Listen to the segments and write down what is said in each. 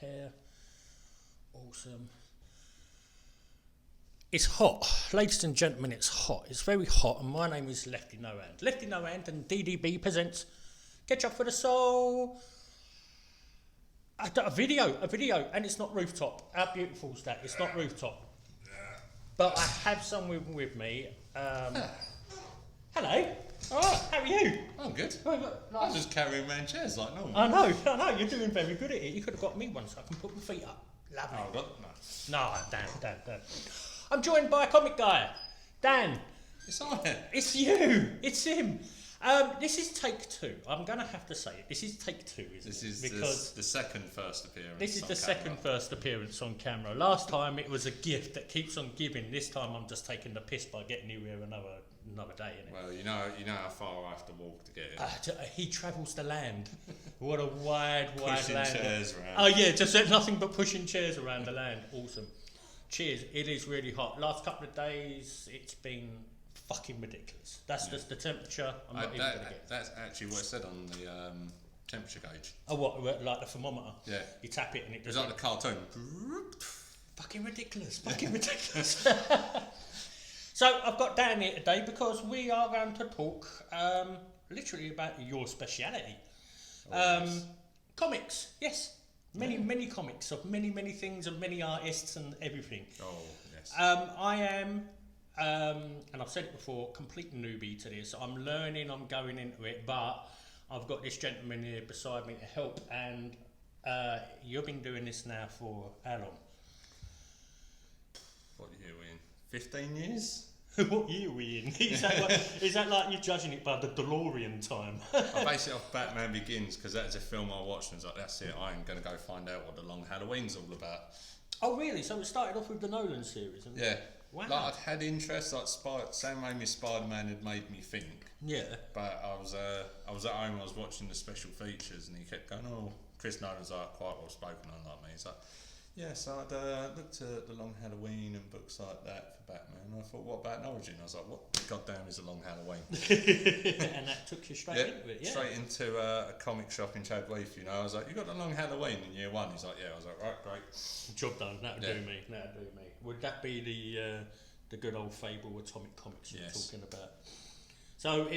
Hair, awesome. It's hot, ladies and gentlemen. It's hot. It's very hot, and my name is LeftyNoHands. LeftyNoHands and DDB presents Ketchup for the Soul. A video, and it's not rooftop. How beautiful is that? It's not rooftop. But I have someone with me. Hello. All right. How are you? I'm good. I'm just carrying around chairs like normal. I know. You're doing very good at it. You could have got me one so I can put my feet up. Lovely. Oh, no. No, Dan. I'm joined by a comic guy. Dan. It's on it. It's you. It's him. This is take two. I'm going to have to say it. This is take two, isn't This it? is because the second first appearance. this is on the camera. second first appearance on camera. Last time it was a gift that keeps on giving. This time I'm just taking the piss by getting you here another day, innit? Well, you know how far I have to walk to get here. He travels the land. What a wide Pushing land. chairs around. Oh yeah, just nothing but pushing chairs around the land. Awesome. Cheers. It is really hot. Last couple of days, it's been fucking ridiculous. That's just the temperature. I'm not even going to get. That's actually what it said on the temperature gauge. Oh, what? Like the thermometer? Yeah. You tap it and it It was does. like the cartoon. Fucking ridiculous. Fucking ridiculous. So I've got Dan here today because we are going to talk literally about your speciality. Yes. Comics, yes. Many comics of many things and many artists and everything. Oh, yes. I am, and I've said it before, complete newbie to this. I'm learning, I'm going into it, but I've got this gentleman here beside me to help, and you've been doing this now for how long? What year are we in? 15 years? What year are we in? Is that like you're judging it by the DeLorean time? I base it off Batman Begins because that's a film I watched and was like, that's it, I am going to go find out what the Long Halloween's all about. Oh really? So it started off with the Nolan series? And Yeah. Wow. Like I'd had interest, like Sam Raimi's Spider-Man had made me think. Yeah. But I was at home, I was watching the special features and he kept going, oh, Chris Nolan's like quite well spoken on like me. He's like, yeah, so I'd looked at the Long Halloween and books like that for Batman. And I thought, what about an origin? I was like, what the goddamn is a Long Halloween? And that took you straight into it, yeah. Straight into a comic shop in Chadweath, you know. I was like, you got the Long Halloween in year one? He's like, yeah. I was like, right, great. Job done. That'll do me. Would that be the good old fable Atomic Comics you're talking about? So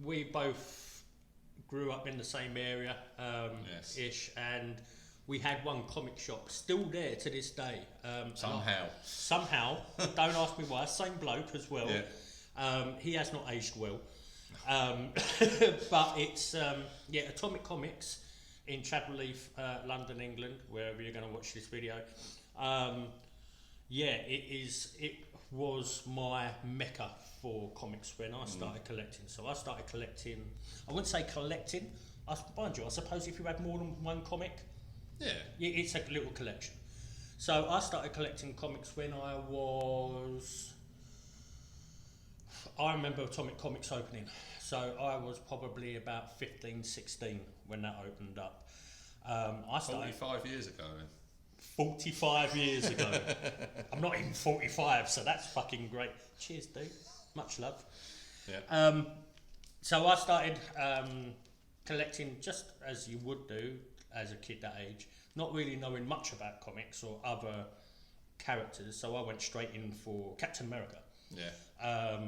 we both grew up in the same area, ish, and we had one comic shop still there to this day. Somehow, don't ask me why. Same bloke as well. Yeah. He has not aged well. But it's Atomic Comics in Chadleaf, London, England, wherever you're going to watch this video. It was my mecca for comics when I started collecting. So I started collecting. I wouldn't say collecting. I suppose if you had more than one comic, it's a little collection. So I started collecting comics when I remember Atomic Comics opening. So I was probably about 15, 16 when that opened up. I started 45 years ago then. 45 years ago. I'm not even 45, so that's fucking great. Cheers, dude. Much love. Yeah. So I started collecting just as you would do as a kid that age, not really knowing much about comics or other characters. So I went straight in for Captain America. Yeah.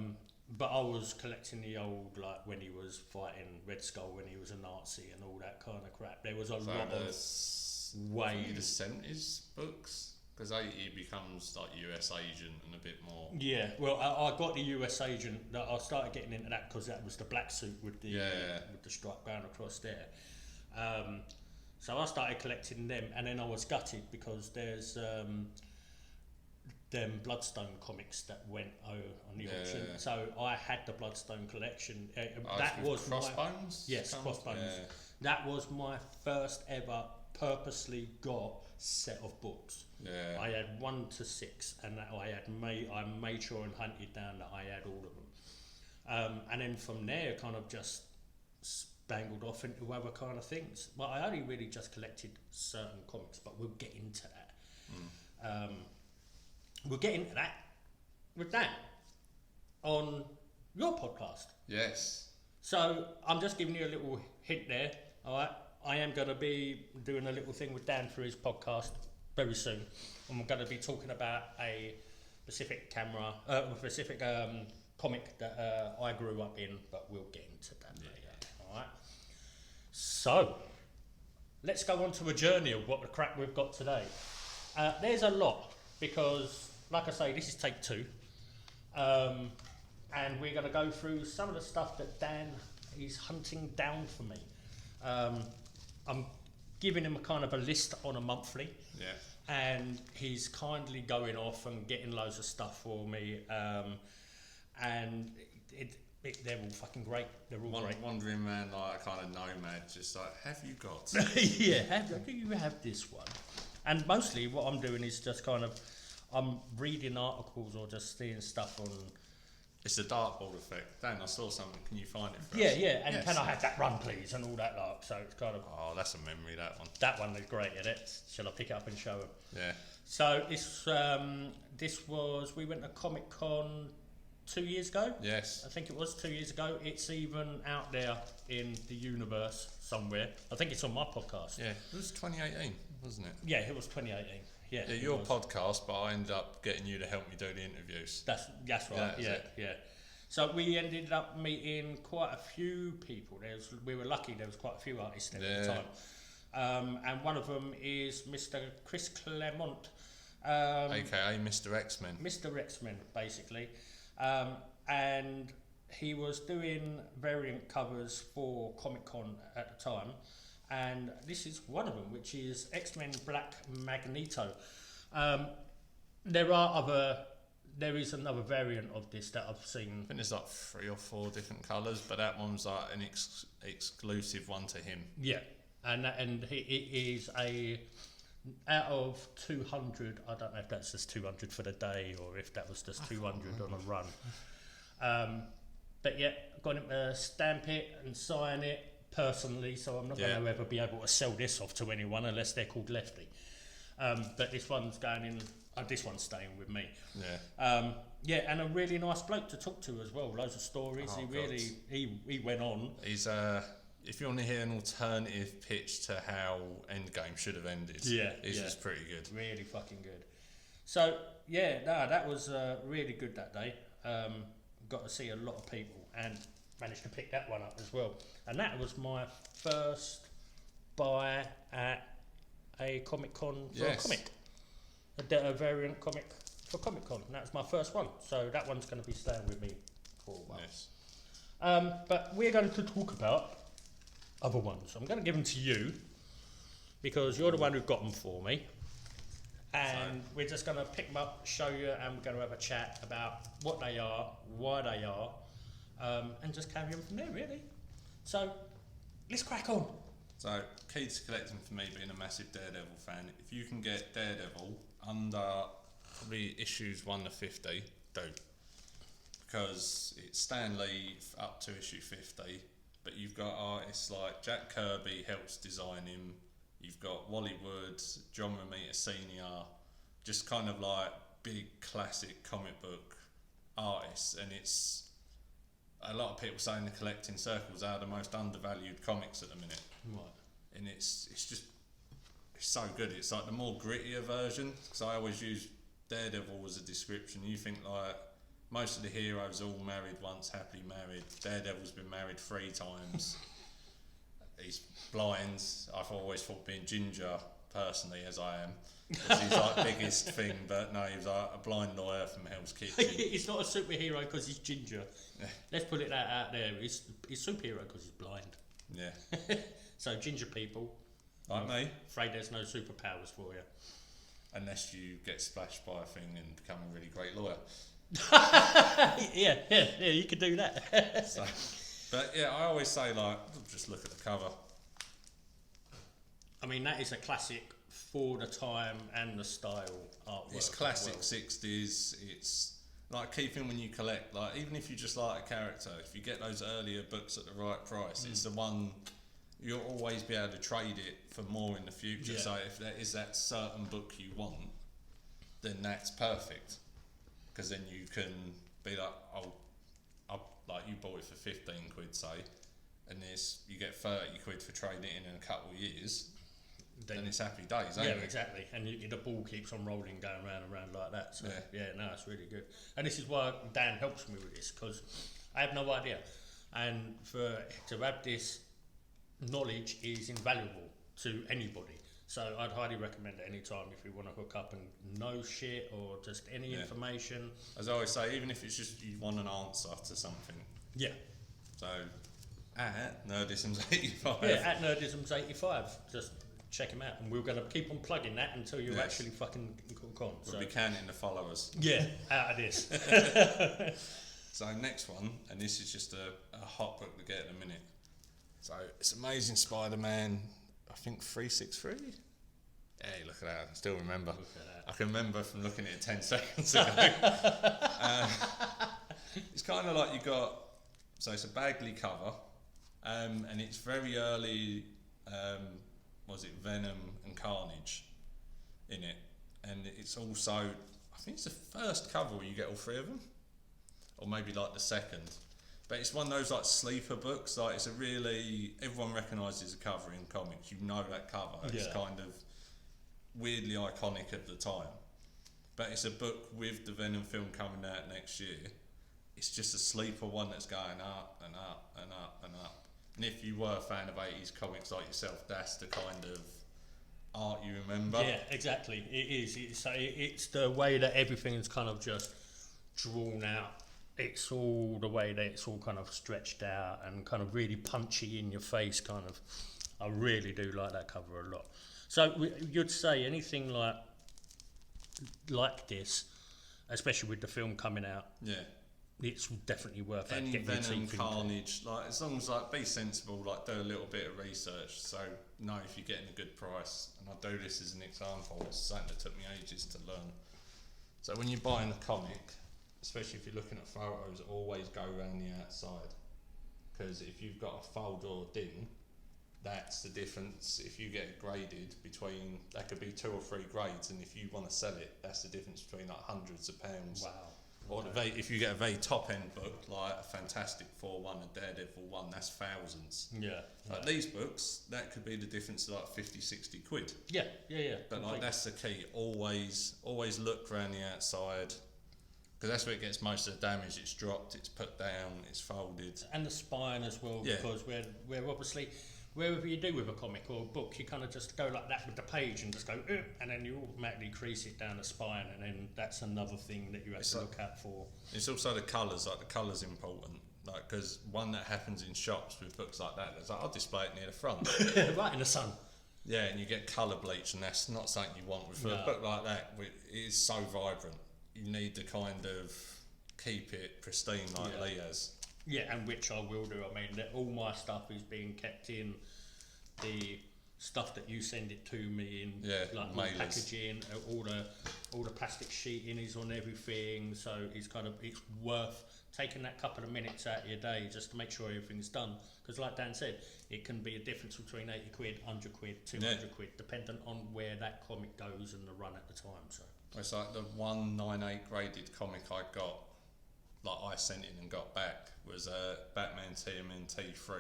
But I was collecting the old, like when he was fighting Red Skull, when he was a Nazi and all that kind of crap. There was a lot of the 70s books, because he becomes like US agent and a bit more. Yeah, well, I got the US agent. I started getting into that because that was the black suit with the stripe going across there. So I started collecting them, and then I was gutted because there's them Bloodstone comics that went on the auction. So I had the Bloodstone collection. That was Crossbones. Crossbones. Yeah. That was my first ever purposely got set of books. Yeah. I had 1 to 6, and I made sure and hunted down that I had all of them. And then from there, kind of just spangled off into other kind of things. But I only really just collected certain comics, but we'll get into that. We'll get into that with that on your podcast. Yes. So I'm just giving you a little hint there. All right, I am going to be doing a little thing with Dan for his podcast very soon. And we're going to be talking about a specific comic that I grew up in, but we'll get into that later. All right. So, let's go on to a journey of what the crap we've got today. There's a lot, because, like I say, this is take 2. And we're going to go through some of the stuff that Dan is hunting down for me. I'm giving him a kind of a list on a monthly. Yeah. And he's kindly going off and getting loads of stuff for me. And they're all fucking great. They're all great. Wandering around like a kind of nomad, just like, have you got? Yeah, do you have this one? And mostly what I'm doing is just kind of, I'm reading articles or just seeing stuff on... It's a dartboard effect. Dan, I saw something. Can you find it for Yeah, us? yeah. And Yes. can I have that run, please? And all that lot. So it's kind of... Oh, that's a memory, that one. That one is great, isn't it? Shall I pick it up and show him? Yeah. So this was... We went to Comic Con 2 years ago. Yes. I think it was 2 years ago. It's even out there in the universe somewhere. I think it's on my podcast. Yeah. It was 2018, wasn't it? Yeah, it was 2018. Yeah, your was. podcast, but I ended up getting you to help me do the interviews. That's right. Yeah. So we ended up meeting quite a few people. We were lucky. There was quite a few artists there at the time. And one of them is Mr. Chris Claremont, AKA Mr. X-Men. Mr. X-Men, basically. And he was doing variant covers for Comic Con at the time. And this is one of them, which is X-Men Black Magneto. There is another variant of this that I've seen. I think there's like 3 or 4 different colours, but that one's like an exclusive one to him. Yeah, and he is out of 200. I don't know if that's just 200 for the day or if that was just 200 on a run. But yeah, got him to stamp it and sign it personally, so I'm not going to ever be able to sell this off to anyone unless they're called Lefty. But this one's going in. This one's staying with me. Yeah. And a really nice bloke to talk to as well. Loads of stories. He went on. He's if you want to hear an alternative pitch to how Endgame should have ended, he's just pretty good. Really fucking good. So that was really good that day. Got to see a lot of people and managed to pick that one up as well. And that was my first buy at a Comic Con for a comic. A variant comic for Comic Con. And that was my first one. So that one's going to be staying with me for a while. Yes. But we're going to talk about other ones. I'm going to give them to you because you're the one who got them for me. And we're just going to pick them up, show you, and we're going to have a chat about what they are, why they are, and just carry on from there, really. So, let's crack on. So, key to collecting for me, being a massive Daredevil fan, if you can get Daredevil under probably issues 1 to 50, do. Because it's Stan Lee up to issue 50, but you've got artists like Jack Kirby helps design him, you've got Wally Wood, John Romita Sr., just kind of like big classic comic book artists, and it's a lot of people say in the collecting circles they are the most undervalued comics at the minute. Right. And it's so good. It's like the more grittier version, because I always use Daredevil as a description. You think like most of the heroes are all married once, happily married. Daredevil's been married 3 times. He's blind. I've always thought being ginger, personally, as I am, was his like biggest thing. But no, he was like a blind lawyer from Hell's Kitchen. He's not a superhero because he's ginger. Let's put it out there. He's superhero because he's blind. Yeah. So ginger people, like me, afraid there's no superpowers for you. Unless you get splashed by a thing and become a really great lawyer. yeah, you could do that. So, but yeah, I always say like, just look at the cover. I mean, that is a classic for the time and the style artwork. It's classic 60s. It's like keeping when you collect, like even if you just like a character, if you get those earlier books at the right price, it's the one you'll always be able to trade it for more in the future. Yeah. So if there is that certain book you want, then that's perfect, because then you can be like, like you bought it for 15 quid, say, and you get 30 quid for trading it in a couple of years, then it's happy days, ain't it? Yeah, exactly. And the ball keeps on rolling, going round and round like that. So no, it's really good. And this is why Dan helps me with this, because I have no idea. And to have this knowledge is invaluable to anybody. So I'd highly recommend it any time if you want to hook up and know shit or just any information. As I always say, even if it's just you want an answer to something. Yeah. So at Nerdisms85. Yeah, at Nerdisms85. Just check him out, and we're going to keep on plugging that until you actually fucking hook on. We'll be counting the followers. Yeah, out of this. So next one, and this is just a hot book to get in a minute. So it's Amazing Spider-Man, I think 363. Hey, look at that! I still remember. Look at that. I can remember from looking at it 10 seconds ago. It's kind of like you got. So it's a Bagley cover, and it's very early. Was it Venom and Carnage in it, and it's also, I think it's the first cover where you get all three of them, or maybe like the second. But it's one of those like sleeper books. Like it's a really, everyone recognises the cover in comics. You know that cover. It's kind of weirdly iconic at the time. But it's a book with the Venom film coming out next year. It's just a sleeper one that's going up and up and up and up. And if you were a fan of 80s comics like yourself, that's the kind of art you remember. Yeah, exactly. It is. It's the way that everything's kind of just drawn out. It's all the way that it's all kind of stretched out and kind of really punchy in your face, kind of. I really do like that cover a lot. So you'd say anything like this, especially with the film coming out. Yeah. It's definitely worth any getting Venom, Carnage, like as long as like be sensible, like do a little bit of research. So know if you're getting a good price. And I do this as an example. It's something that took me ages to learn. So when you're buying a comic, especially if you're looking at photos, always go around the outside, because if you've got a fold or a ding, that's the difference. If you get it graded between, that could be 2 or 3 grades, and if you want to sell it, that's the difference between like hundreds of pounds. Wow. Or if you get a very top end book like a Fantastic Four one, a Daredevil one, that's thousands. Yeah. Like these books, that could be the difference of like 50, 60 quid. Yeah. But like that's the key. Always look around the outside, because that's where it gets most of the damage. It's dropped, it's put down, it's folded. And the spine as well, because we're obviously, wherever you do with a comic or a book, you kind of just go like that with the page and just go, and then you automatically crease it down the spine, and then that's another thing that you have to look out for. It's also the colours, like the colour's important. Like, because one that happens in shops with books like that, it's like, I'll display it near the front. Right in the sun. Yeah, and you get colour bleach, and that's not something you want. With a book like that, it is so vibrant. You need to kind of keep it pristine like Lee has. Yeah, and which I will do. I mean, all my stuff is being kept in the stuff that you send it to me in, like my packaging. All the plastic sheeting is on everything, so it's worth taking that couple of minutes out of your day just to make sure everything's done. Because, like Dan said, it can be a difference between 80 quid, 100 quid, 200 quid, dependent on where that comic goes and the run at the time. So it's like the 198 graded comic I got. Like I sent in and got back was a Batman TMNT 3,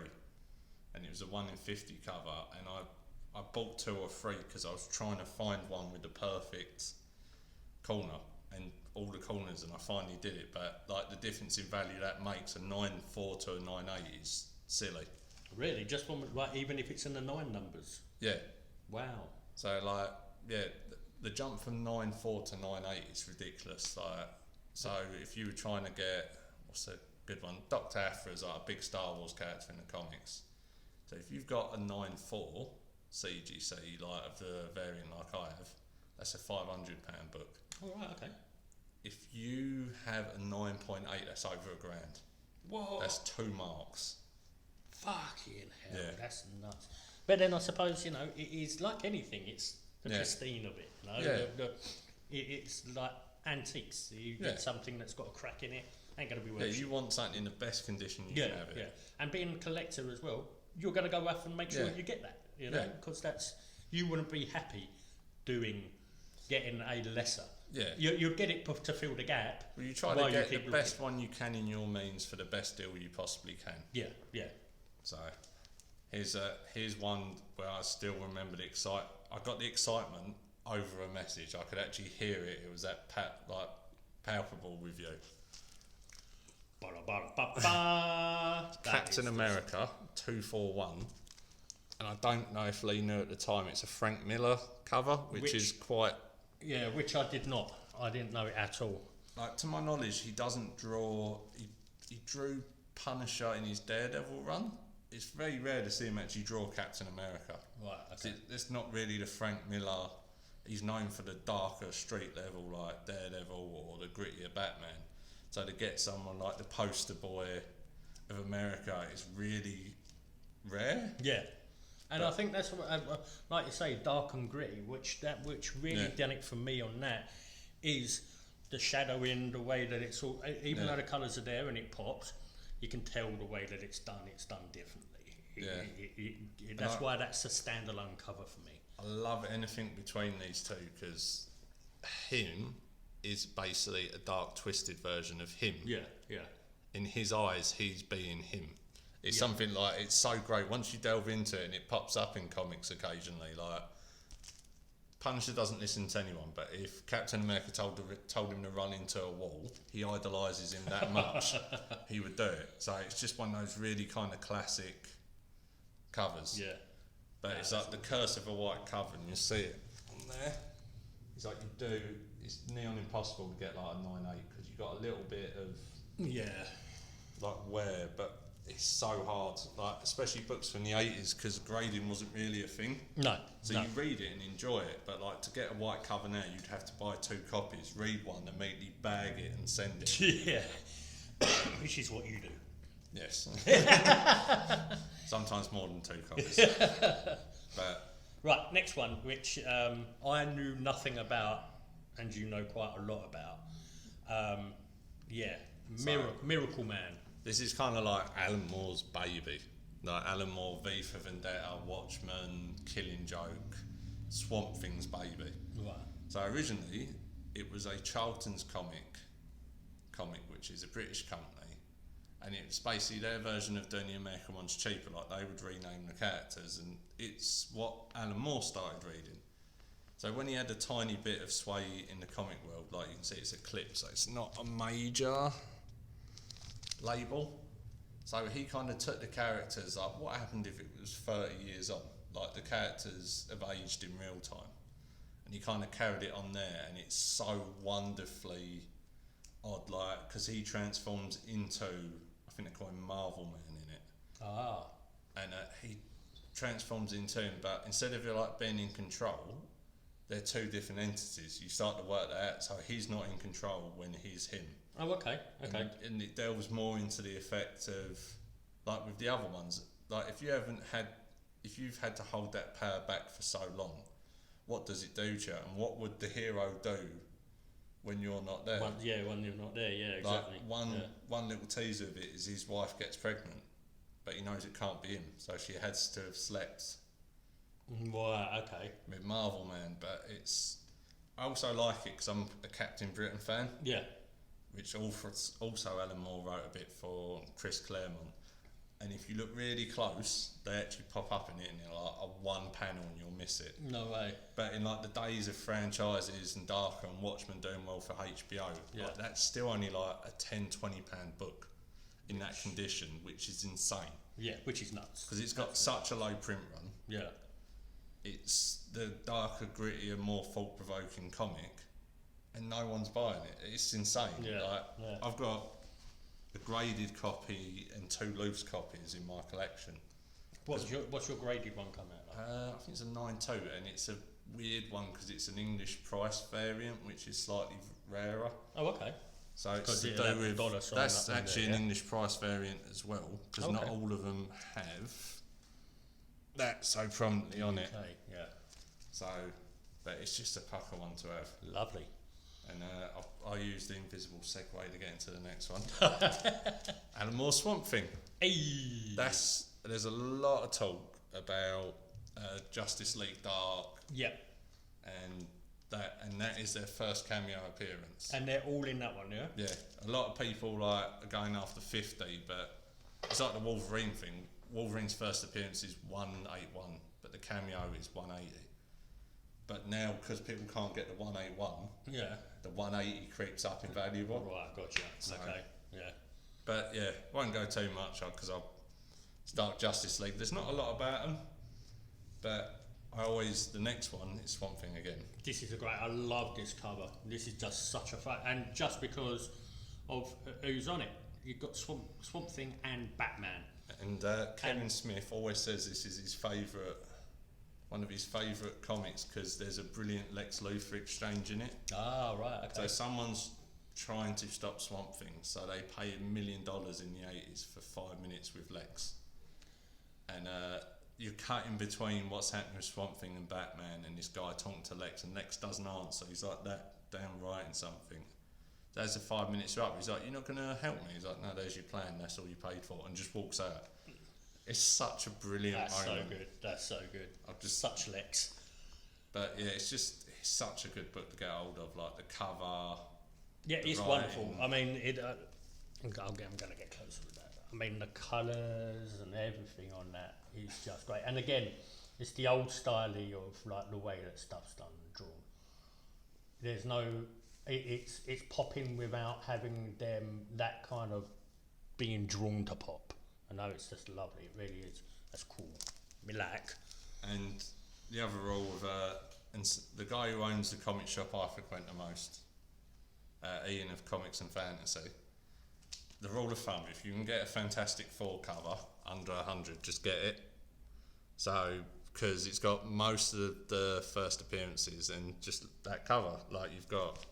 and it was a 1 in 50 cover, and I bought 2 or 3 because I was trying to find one with the perfect corner and all the corners, and I finally did it. But like the difference in value that makes, a 9.4 to a 9.8 is silly. Really, just from like even if it's in the 9 numbers. Yeah. Wow. So like the jump from 9.4 to 9.8 is ridiculous. Like. So if you were trying to get, what's a good one? Dr. Aphra is like a big Star Wars character in the comics. So if you've got a 9.4 CGC, like of the variant like I have, that's a £500 book. All right, okay. If you have a 9.8, that's over £1,000. Whoa. That's 2 marks. Fucking hell, that's nuts. But then I suppose, it is like anything, it's the pristine of it, it's like antiques. You get something that's got a crack in it, ain't going to be worth you want something in the best condition you can have it. Yeah, and being a collector as well, you're going to go off and make sure you get that, because you wouldn't be happy getting a lesser. Yeah, you'll get it to fill the gap. Well, you try to get the best one you can in your means for the best deal you possibly can. Yeah. So here's one where I still remember I got the excitement over a message. I could actually hear it. It was that palpable with you. Captain America 241, and I don't know if Lee knew at the time. It's a Frank Miller cover, which is quite. Yeah, which I did not. I didn't know it at all. Like, to my knowledge, he doesn't draw. He drew Punisher in his Daredevil run. It's very rare to see him actually draw Captain America. Right. Okay. It's not really the Frank Miller. He's known for the darker street level like Daredevil or the grittier Batman. So to get someone like the poster boy of America is really rare. Yeah. And I think that's what, like you say, dark and gritty. Which really done it for me on that is the shadowing, the way that it's all. Even though the colours are there and it pops, you can tell the way that it's done. It's done differently. That's why that's a standalone cover for me. I love anything between these two because him is basically a dark, twisted version of him. Yeah, yeah. In his eyes, he's being him. It's something like, it's so great once you delve into it and it pops up in comics occasionally. Like, Punisher doesn't listen to anyone, but if Captain America told him to run into a wall, he idolises him that much, he would do it. So it's just one of those really kind of classic covers. Yeah. But it's like the curse of a white cover, and you see it on there. It's like it's near on impossible to get like a 9.8 because you've got a little bit of like wear, but it's so hard, like especially books from the 80s because grading wasn't really a thing. No. So you read it and enjoy it, but like to get a white cover now, you'd have to buy 2 copies, read one, immediately bag it and send it. Yeah. Which is what you do. Yes. Sometimes more than 2 copies. But right, next one, which I knew nothing about, and you know quite a lot about. Miracle Man. This is kind of like Alan Moore's baby. Like Alan Moore, V for Vendetta, Watchmen, Killing Joke, Swamp Thing's baby. Right. So originally, it was a Charlton's comic, which is a British company. And it's basically their version of doing the American ones cheaper, like they would rename the characters, and it's what Alan Moore started reading. So when he had a tiny bit of sway in the comic world, like you can see it's a clip, so it's not a major label. So he kind of took the characters, like what happened if it was 30 years on? Like the characters have aged in real time. And he kind of carried it on there, and it's so wonderfully odd, like, because he transforms into, I think they call him Marvel Man in it. Ah. And he transforms into him, but instead of like being in control, they're 2 different entities. You start to work that out, so he's not in control when he's him. Oh, okay. And it delves more into the effect of, like with the other ones, like if you've had to hold that power back for so long, what does it do to you, and what would the hero do when you're not there? When you're not there, yeah, exactly. Like one little teaser of it is his wife gets pregnant, but he knows it can't be him, so she has to have slept. Right, okay. With Marvel Man, but I also like it because I'm a Captain Britain fan. Yeah. Which also Alan Moore wrote a bit for Chris Claremont. And if you look really close, they actually pop up in it, and you're like a 1 panel and you'll miss it. No way. But in like the days of franchises and Darker and Watchmen doing well for HBO, like that's still only like a £10-20 book in that condition, which is insane. Yeah, which is nuts. Because it's got such a low print run. Yeah. It's the darker, grittier, more thought-provoking comic, and no one's buying it. It's insane. Yeah. I've got a graded copy and 2 loose copies in my collection. What's your graded one come out like? I think it's a 9.2, and it's a weird one because it's an English price variant, which is slightly rarer. Oh, okay. So it's to do with that's actually an English price variant as well, because not all of them have that so prominently on it. Okay, yeah. So, but it's just a pucker one to have. Lovely. And I'll use the invisible segue to get into the next one. Alan Moore Swamp Thing. Hey. There's a lot of talk about Justice League Dark. Yep. And that is their first cameo appearance. And they're all in that one, yeah? Yeah. A lot of people are going after 50, but it's like the Wolverine thing. Wolverine's first appearance is 181, but the cameo is 180. But now, because people can't get the 181, the 180 creeps up in value. Right, gotcha. So, okay, yeah. But yeah, won't go too much because I'll start Justice League. There's not a lot about them, but the next one is Swamp Thing again. This is I love this cover. This is just such a fun, and just because of who's on it. You've got Swamp Thing and Batman. And Kevin Smith always says this is his one of his favourite comics because there's a brilliant Lex Luthor exchange in it. Ah, right, okay. So someone's trying to stop Swamp Thing, so they pay $1 million in the 80s for 5 minutes with Lex. And you're cutting between what's happening with Swamp Thing and Batman, and this guy talking to Lex, and Lex doesn't answer. He's like, that damn writing something. There's the 5 minutes up. He's like, you're not going to help me? He's like, no, there's your plan. That's all you paid for. And just walks out. It's such a brilliant moment. That's so good. Such Lex. But yeah, it's such a good book to get hold of. Like the cover. Yeah, it's writing. Wonderful. I mean, I'm going to get closer with that. I mean, the colours and everything on that is just great. And again, it's the old style of like the way that stuff's done and drawn. There's no... It's popping without having them that kind of being drawn to pop. I know it's just lovely. It really is. That's cool. Me like. And the other rule of the guy who owns the comic shop I frequent the most, Ian of Comics and Fantasy. The rule of thumb: if you can get a Fantastic Four cover under 100, just get it. So. Because it's got most of the first appearances and just that cover. Like you've got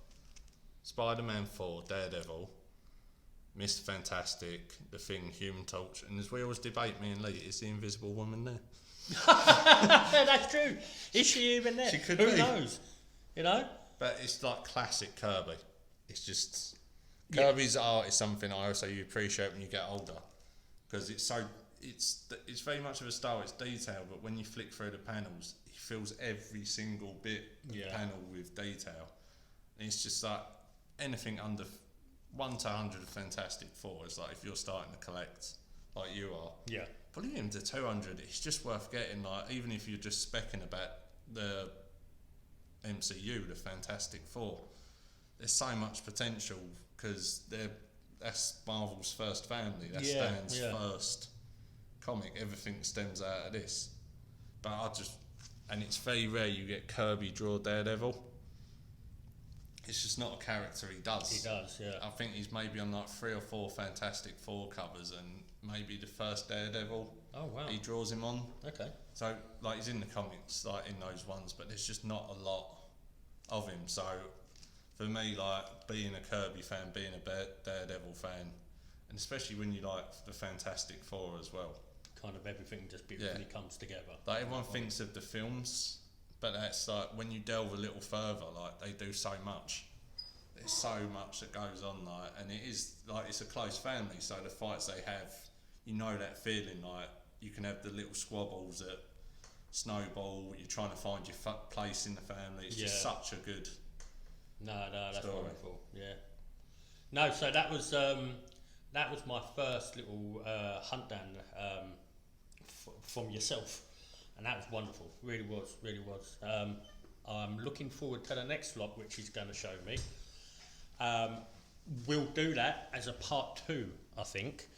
Spider-Man 4, Daredevil, Mr. Fantastic, The Thing, Human Torch, and as we always debate, me and Lee, is the Invisible Woman there? That's true. Is she even there? She could Who be. knows? You know? But it's like classic Kirby. It's just... Kirby's art is something I also appreciate when you get older. Because it's so... It's very much of a style, it's detail, but when you flick through the panels, he fills every single bit of the panel with detail. And it's just like anything under 1 to 100 of Fantastic Four is like if you're starting to collect like you are. Yeah. Volume to 200, it's just worth getting. Like even if you're just specking about the MCU, the Fantastic Four, there's so much potential because that's Marvel's first family. That's Stan's first comic. Everything stems out of this. But and it's very rare you get Kirby draw Daredevil. It's just not a character he does. He does, yeah. I think he's maybe on like 3 or 4 Fantastic Four covers and maybe the first Daredevil. Oh wow. He draws him on. Okay. So like he's in the comics, like in those ones, but there's just not a lot of him. So for me, like being a Kirby fan, being a Daredevil fan, and especially when you like the Fantastic Four as well. Kind of everything just beautifully comes together. Like everyone thinks of the films, but that's like when you delve a little further, like they do so much. There's so much that goes on, like, and it is like it's a close family. So the fights they have, you know that feeling, like you can have the little squabbles that snowball. You're trying to find your place in the family. It's just such a good. No, that's story. wonderful. Yeah. No, so that was my first little hunt down from yourself, and that was wonderful. Really was. I'm looking forward to the next vlog, which he's going to show me. We'll do that as a part 2, I think.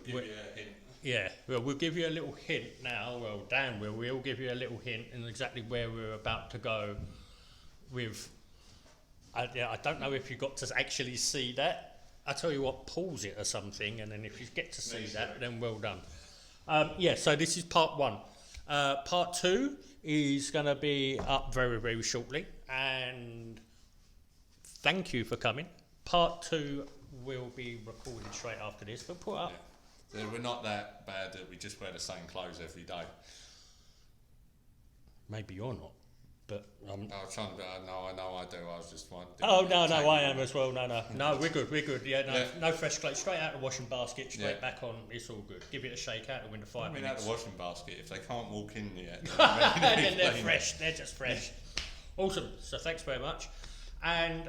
We'll give you a hint. Yeah, well, we'll give you a little hint now. Well, Dan we'll give you a little hint in exactly where we're about to go with. I don't know if you got to actually see that. I tell you what, pause it or something, and then if you get to see that, then well done. So this is part 1. Part 2 is going to be up very, very shortly, and thank you for coming. Part 2 will be recorded straight after this, but put up. Yeah. We're not that bad that we just wear the same clothes every day. Maybe you're not, but I was trying to. I know I do. I was just wondering. Oh no, I am as well. No, we're good. Yeah, no fresh clothes. Straight out of the washing basket, straight back on. It's all good. Give it a shake out and win the 5 minutes. Out of the washing basket. If they can't walk in yet, then they're fresh. They're just fresh. Awesome. So thanks very much, and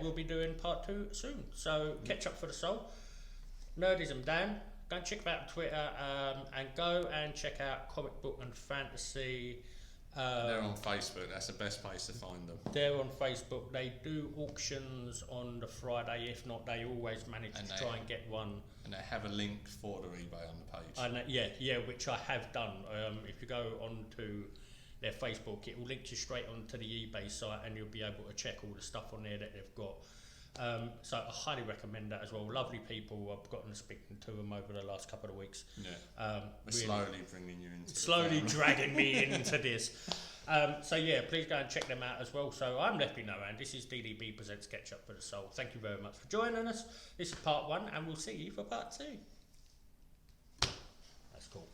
we'll be doing part 2 soon. So catch up for the soul. Nerdism Dan, go and check them out on Twitter, and go and check out Comic Book and Fantasy. They're on Facebook. That's the best place to find them. They're on Facebook. They do auctions on the Friday. If not, they always manage to try and get one. And they have a link for their eBay on the page. And which I have done. If you go onto their Facebook, it will link you straight onto the eBay site, and you'll be able to check all the stuff on there that they've got. So I highly recommend that as well. Lovely people. I've gotten to speaking to them over the last couple of weeks. Yeah. We're really slowly bringing you into slowly dragging me into this. So yeah, please go and check them out as well. So I'm LeftyNoHands. This is DDB Presents Sketch Up for the Soul. Thank you very much for joining us. This is part 1, and we'll see you for part 2. That's cool.